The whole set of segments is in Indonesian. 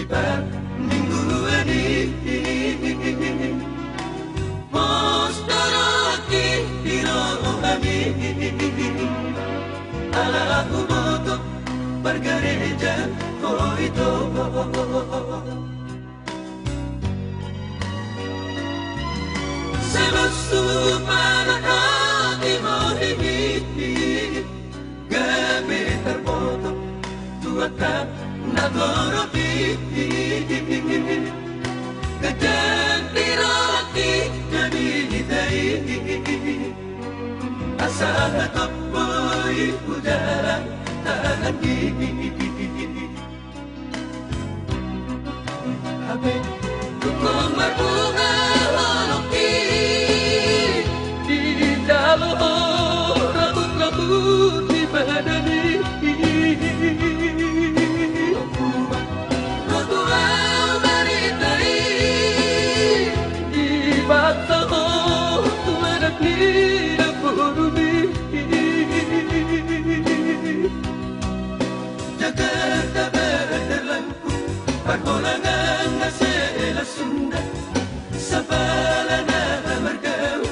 per minggu ini Mostarati diro kami Ala aku moto bergereja oh itu Selusuh pada hatimu ini Gabe terpotong Tuakan nagoropi Kejanti roti jadi hidai Asa hatop boy ujaran tahan gigi Habe Tukong berbunga loki Di dalam rambut-rambut di badani Jakarta berterlampu Pergolangan nasela Sunda Sapalana mergau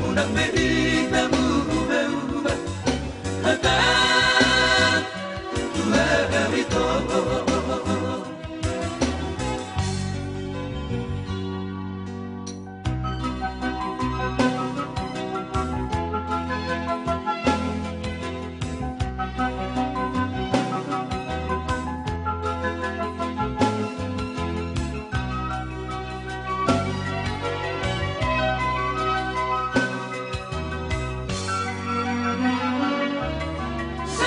Unang merita berubah Hatam Tua kawito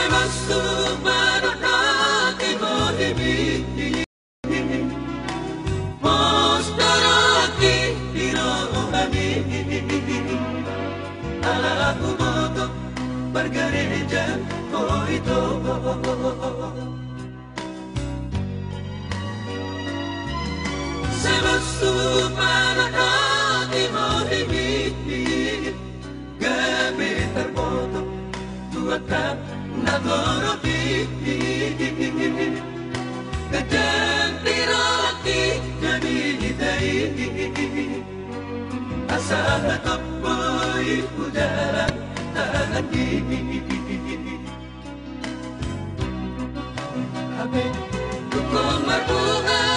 Masuk pada hatimu ini Mostarati diro kami Ala aku moto bergereja oh itu Selusuh pada hatimu ini Gabe terpotong Tuakan nagoropi Kejanti roti jadi hidai Asa hatop boy ujaran tahan gigi Habe Tukong berbunga